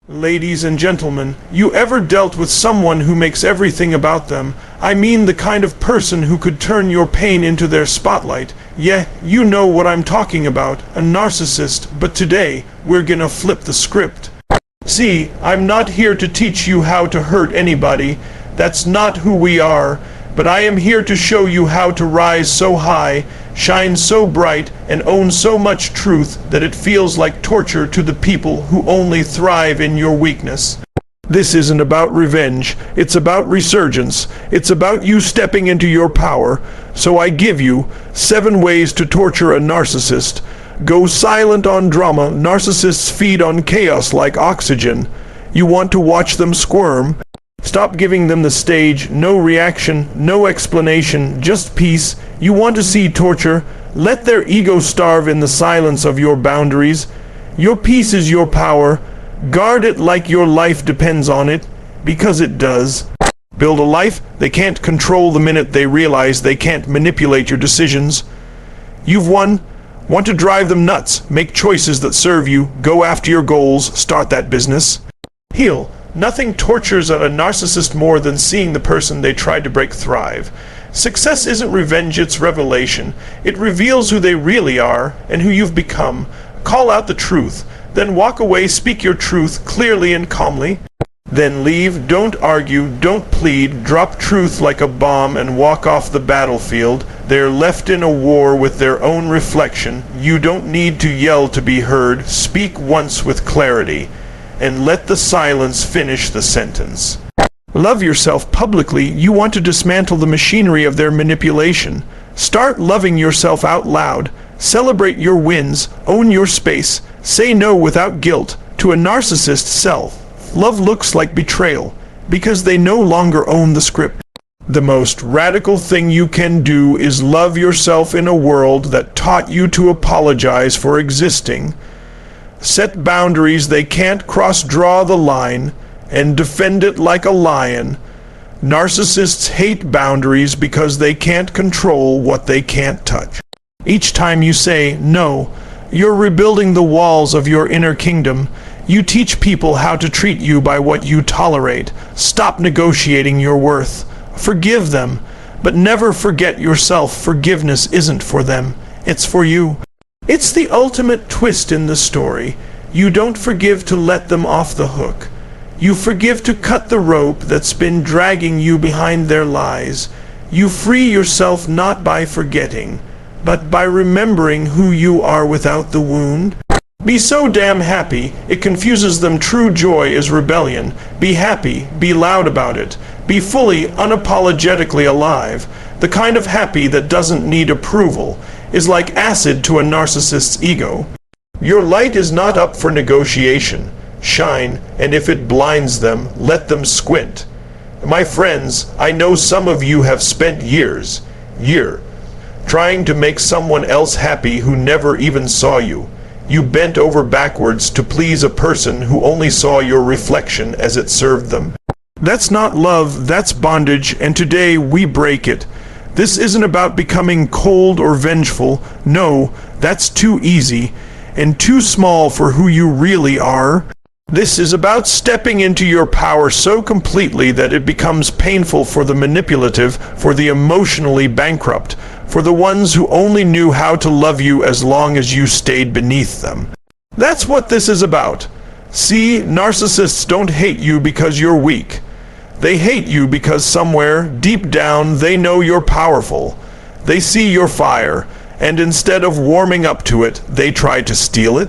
Ladies and gentlemen, you ever dealt with someone who makes everything about them? I mean the kind of person who could turn your pain into their spotlight. Yeah, you know what I'm talking about, a narcissist, but today, we're gonna flip the script. See, I'm not here to teach you how to hurt anybody. That's not who we are. But I am here to show you how to rise so high, shine so bright, and own so much truth that it feels like torture to the people who only thrive in your weakness. This isn't about revenge. It's about resurgence. It's about you stepping into your power. So I give you 7 ways to torture a narcissist. Go silent on drama. Narcissists feed on chaos like oxygen. You want to watch them squirm? Stop giving them the stage. No reaction, no explanation, just peace. You want to see torture? Let their ego starve in the silence of your boundaries. Your peace is your power. Guard it like your life depends on it, because it does. Build a life they can't control the minute they realize they can't manipulate your decisions. You've won. Want to drive them nuts, make choices that serve you, go after your goals, start that business. Heal. Nothing tortures a narcissist more than seeing the person they tried to break thrive. Success isn't revenge, it's revelation. It reveals who they really are and who you've become. Call out the truth. Then walk away, speak your truth clearly and calmly. Then leave, don't argue, don't plead, drop truth like a bomb and walk off the battlefield. They're left in a war with their own reflection. You don't need to yell to be heard. Speak once with clarity. And let the silence finish the sentence. Love yourself publicly. You want to dismantle the machinery of their manipulation. Start loving yourself out loud. Celebrate your wins. Own your space. Say no without guilt to a narcissist self. Love looks like betrayal because they no longer own the script. The most radical thing you can do is love yourself in a world that taught you to apologize for existing. Set boundaries they can't draw the line, and defend it like a lion. Narcissists hate boundaries because they can't control what they can't touch. Each time you say no, you're rebuilding the walls of your inner kingdom. You teach people how to treat you by what you tolerate. Stop negotiating your worth. Forgive them, but never forget yourself. Forgiveness isn't for them, it's for you. It's the ultimate twist in the story. You don't forgive to let them off the hook. You forgive to cut the rope that's been dragging you behind their lies. You free yourself not by forgetting, but by remembering who you are without the wound. Be so damn happy, it confuses them. True joy is rebellion. Be happy, be loud about it. Be fully, unapologetically alive. The kind of happy that doesn't need approval is like acid to a narcissist's ego. Your light is not up for negotiation. Shine, and if it blinds them, let them squint. My friends, I know some of you have spent years, trying to make someone else happy who never even saw you. You bent over backwards to please a person who only saw your reflection as it served them. That's not love, that's bondage, and today we break it. This isn't about becoming cold or vengeful. No, that's too easy and too small for who you really are. This is about stepping into your power so completely that it becomes painful for the manipulative, for the emotionally bankrupt, for the ones who only knew how to love you as long as you stayed beneath them. That's what this is about. See, narcissists don't hate you because you're weak. They hate you because somewhere, deep down, they know you're powerful. They see your fire, and instead of warming up to it, they try to steal it.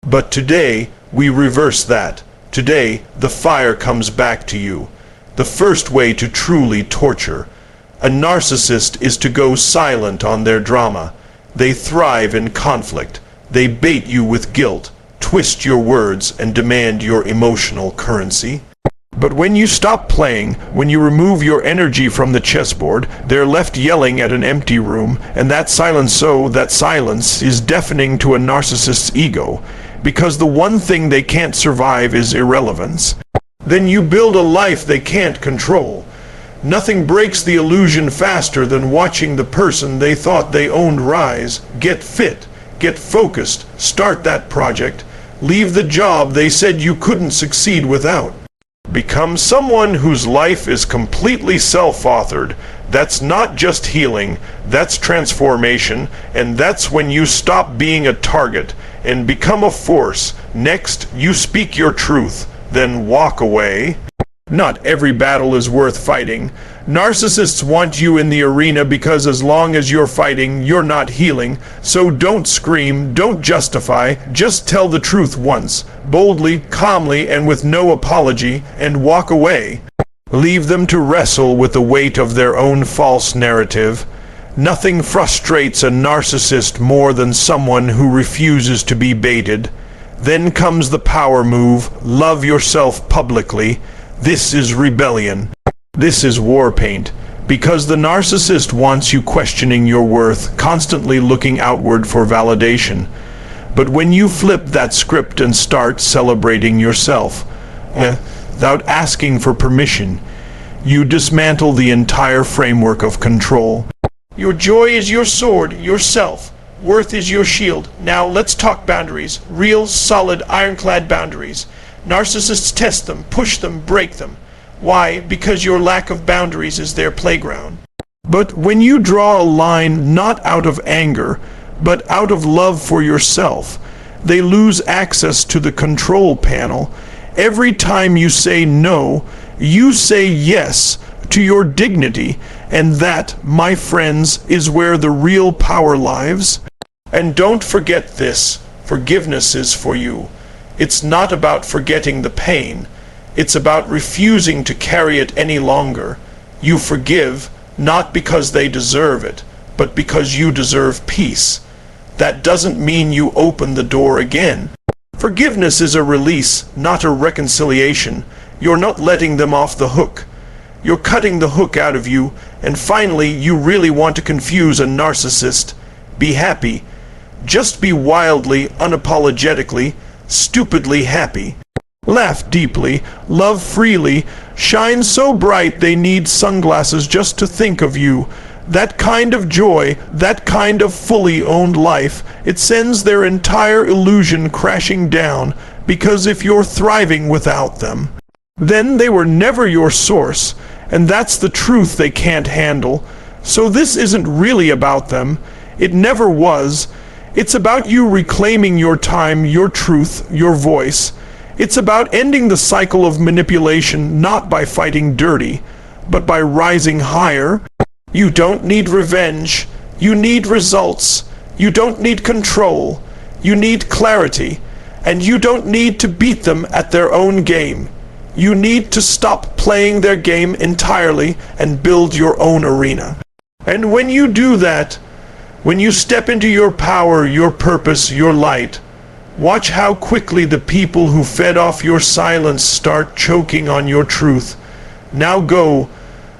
But today, we reverse that. Today, the fire comes back to you. The first way to truly torture a narcissist is to go silent on their drama. They thrive in conflict. They bait you with guilt, twist your words, and demand your emotional currency. But when you stop playing, when you remove your energy from the chessboard, they're left yelling at an empty room, and that silence is deafening to a narcissist's ego, because the one thing they can't survive is irrelevance. Then you build a life they can't control. Nothing breaks the illusion faster than watching the person they thought they owned rise. Get fit, get focused, start that project. Leave the job they said you couldn't succeed without. Become someone whose life is completely self-authored. That's not just healing, that's transformation, and that's when you stop being a target and become a force. Next, you speak your truth, then walk away. Not every battle is worth fighting. Narcissists want you in the arena because as long as you're fighting, you're not healing. So don't scream, don't justify, just tell the truth once, boldly, calmly, and with no apology, and walk away. Leave them to wrestle with the weight of their own false narrative. Nothing frustrates a narcissist more than someone who refuses to be baited. Then comes the power move, love yourself publicly. This is rebellion. This is war paint. Because the narcissist wants you questioning your worth, constantly looking outward for validation. But when you flip that script and start celebrating yourself, without asking for permission, you dismantle the entire framework of control. Your joy is your sword, yourself. Worth is your shield. Now let's talk boundaries. Real, solid, ironclad boundaries. Narcissists test them, push them, break them. Why? Because your lack of boundaries is their playground. But when you draw a line not out of anger, but out of love for yourself, they lose access to the control panel. Every time you say no, you say yes to your dignity, and that, my friends, is where the real power lies. And don't forget this, forgiveness is for you. It's not about forgetting the pain. It's about refusing to carry it any longer. You forgive, not because they deserve it, but because you deserve peace. That doesn't mean you open the door again. Forgiveness is a release, not a reconciliation. You're not letting them off the hook. You're cutting the hook out of you, and finally you really want to confuse a narcissist. Be happy. Just be wildly, unapologetically, stupidly happy. Laugh deeply, love freely, shine so bright they need sunglasses just to think of you. That kind of joy, that kind of fully owned life, it sends their entire illusion crashing down, because if you're thriving without them, then they were never your source, and that's the truth they can't handle. So this isn't really about them. It never was. It's about you reclaiming your time, your truth, your voice. It's about ending the cycle of manipulation, not by fighting dirty, but by rising higher. You don't need revenge. You need results. You don't need control. You need clarity. And you don't need to beat them at their own game. You need to stop playing their game entirely and build your own arena. And when you do that, when you step into your power, your purpose, your light, watch how quickly the people who fed off your silence start choking on your truth. Now go.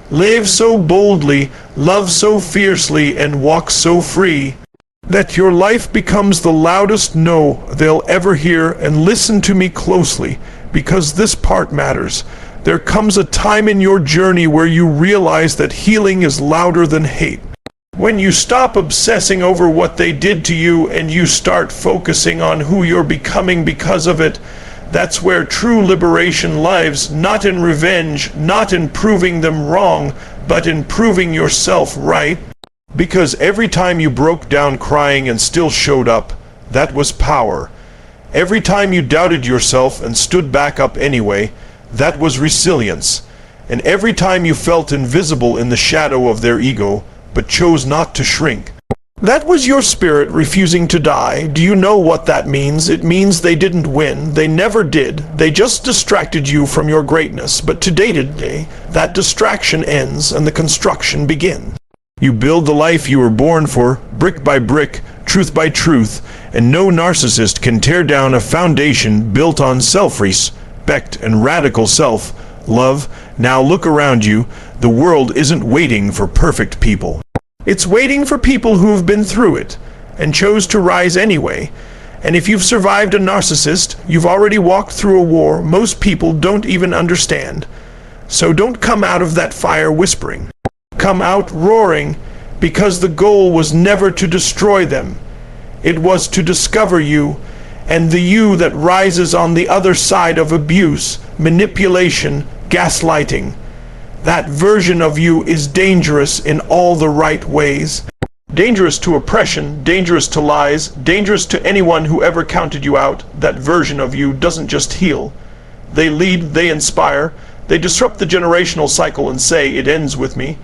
Live so boldly, love so fiercely, and walk so free that your life becomes the loudest no they'll ever hear. And listen to me closely, because this part matters. There comes a time in your journey where you realize that healing is louder than hate. When you stop obsessing over what they did to you and you start focusing on who you're becoming because of it, that's where true liberation lies, not in revenge, not in proving them wrong, but in proving yourself right. Because every time you broke down crying and still showed up, that was power. Every time you doubted yourself and stood back up anyway, that was resilience. And every time you felt invisible in the shadow of their ego, but chose not to shrink, that was your spirit refusing to die. Do you know what that means? It means they didn't win. They never did. They just distracted you from your greatness. But today, that distraction ends and the construction begins. You build the life you were born for, brick by brick, truth by truth, and no narcissist can tear down a foundation built on self-respect and radical self-love. Now look around you. The world isn't waiting for perfect people. It's waiting for people who have been through it and chose to rise anyway. And if you've survived a narcissist, you've already walked through a war most people don't even understand. So don't come out of that fire whispering. Come out roaring, because the goal was never to destroy them. It was to discover you and the you that rises on the other side of abuse, manipulation, gaslighting. That version of you is dangerous in all the right ways. Dangerous to oppression, dangerous to lies, dangerous to anyone who ever counted you out. That version of you doesn't just heal. They lead, they inspire, they disrupt the generational cycle and say, it ends with me.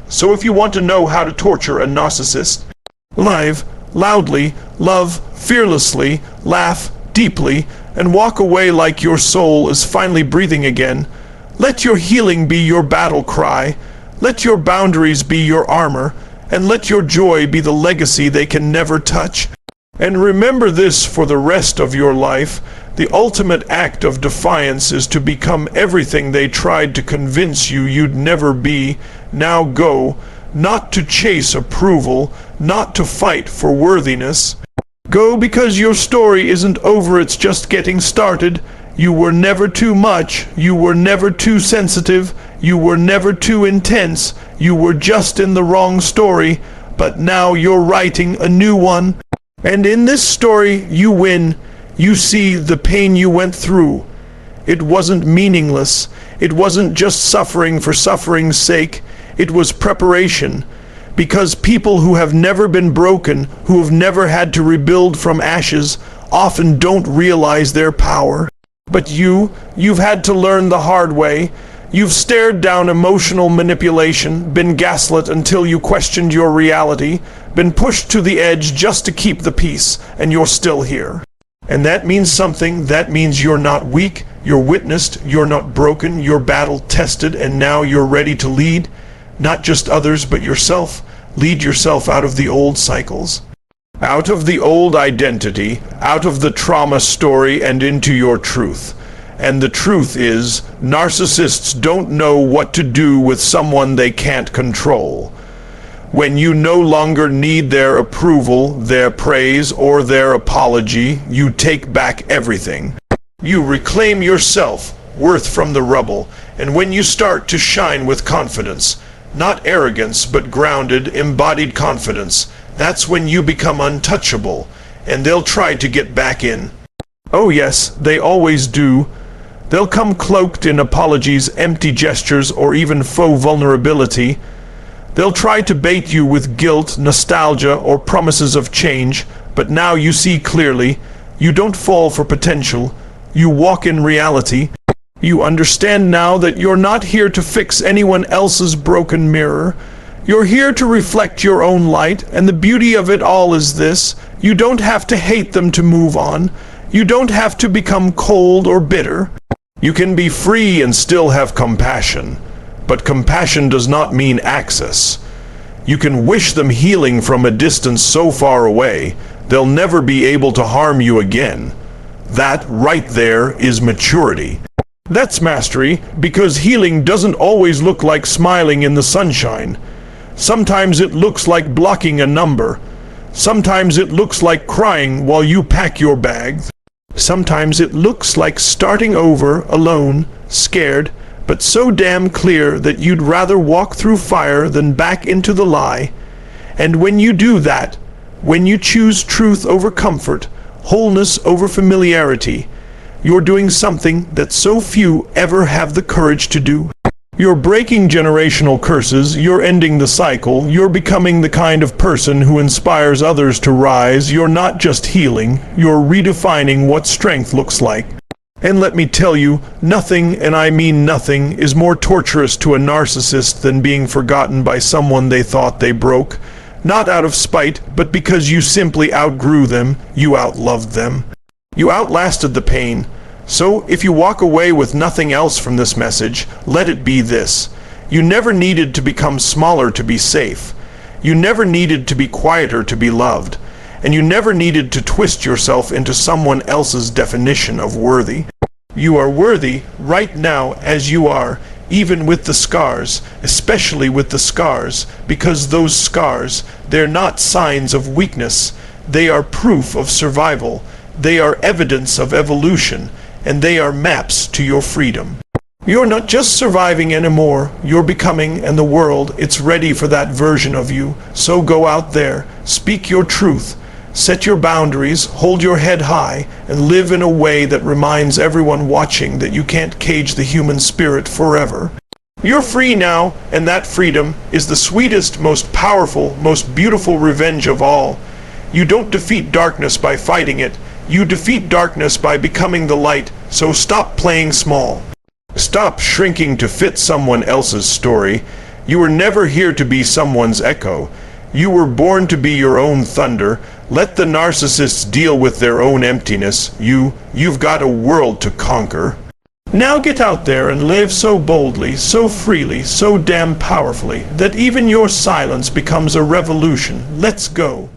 So if you want to know how to torture a narcissist, live, loudly, love, fearlessly, laugh, deeply, and walk away like your soul is finally breathing again, let your healing be your battle cry, let your boundaries be your armor, and let your joy be the legacy they can never touch. And remember this for the rest of your life. The ultimate act of defiance is to become everything they tried to convince you you'd never be. Now go, not to chase approval, not to fight for worthiness. Go because your story isn't over, it's just getting started. You were never too much, you were never too sensitive, you were never too intense, you were just in the wrong story, but now you're writing a new one. And in this story, you win. You see the pain you went through. It wasn't meaningless. It wasn't just suffering for suffering's sake. It was preparation. Because people who have never been broken, who have never had to rebuild from ashes, often don't realize their power. But you've had to learn the hard way. You've stared down emotional manipulation, been gaslit until you questioned your reality, been pushed to the edge just to keep the peace, and you're still here. And that means something. That means you're not weak, you're witnessed, you're not broken, you're battle-tested, and now you're ready to lead. Not just others, but yourself. Lead yourself out of the old cycles. Out of the old identity, out of the trauma story, and into your truth. And the truth is, narcissists don't know what to do with someone they can't control. When you no longer need their approval, their praise, or their apology, you take back everything. You reclaim yourself, worth from the rubble, and when you start to shine with confidence, not arrogance, but grounded, embodied confidence, that's when you become untouchable, and they'll try to get back in. Oh yes, they always do. They'll come cloaked in apologies, empty gestures, or even faux vulnerability. They'll try to bait you with guilt, nostalgia, or promises of change, but now you see clearly. You don't fall for potential. You walk in reality. You understand now that you're not here to fix anyone else's broken mirror. You're here to reflect your own light, and the beauty of it all is this: you don't have to hate them to move on. You don't have to become cold or bitter. You can be free and still have compassion. But compassion does not mean access. You can wish them healing from a distance so far away, they'll never be able to harm you again. That right there is maturity. That's mastery, because healing doesn't always look like smiling in the sunshine. Sometimes it looks like blocking a number. Sometimes it looks like crying while you pack your bags. Sometimes it looks like starting over, alone, scared, but so damn clear that you'd rather walk through fire than back into the lie. And when you do that, when you choose truth over comfort, wholeness over familiarity, you're doing something that so few ever have the courage to do. You're breaking generational curses, you're ending the cycle, you're becoming the kind of person who inspires others to rise. You're not just healing, you're redefining what strength looks like. And let me tell you, nothing, and I mean nothing, is more torturous to a narcissist than being forgotten by someone they thought they broke. Not out of spite, but because you simply outgrew them, you outloved them. You outlasted the pain. So, if you walk away with nothing else from this message, let it be this: you never needed to become smaller to be safe. You never needed to be quieter to be loved. And you never needed to twist yourself into someone else's definition of worthy. You are worthy right now as you are, even with the scars, especially with the scars, because those scars, they're not signs of weakness. They are proof of survival. They are evidence of evolution. And they are maps to your freedom. You're not just surviving anymore, you're becoming, and the world, it's ready for that version of you. So go out there, speak your truth. Set your boundaries, hold your head high, and live in a way that reminds everyone watching that you can't cage the human spirit forever. You're free now, and that freedom is the sweetest, most powerful, most beautiful revenge of all. You don't defeat darkness by fighting it. You defeat darkness by becoming the light, so stop playing small. Stop shrinking to fit someone else's story. You were never here to be someone's echo. You were born to be your own thunder. Let the narcissists deal with their own emptiness. You've got a world to conquer. Now get out there and live so boldly, so freely, so damn powerfully, that even your silence becomes a revolution. Let's go.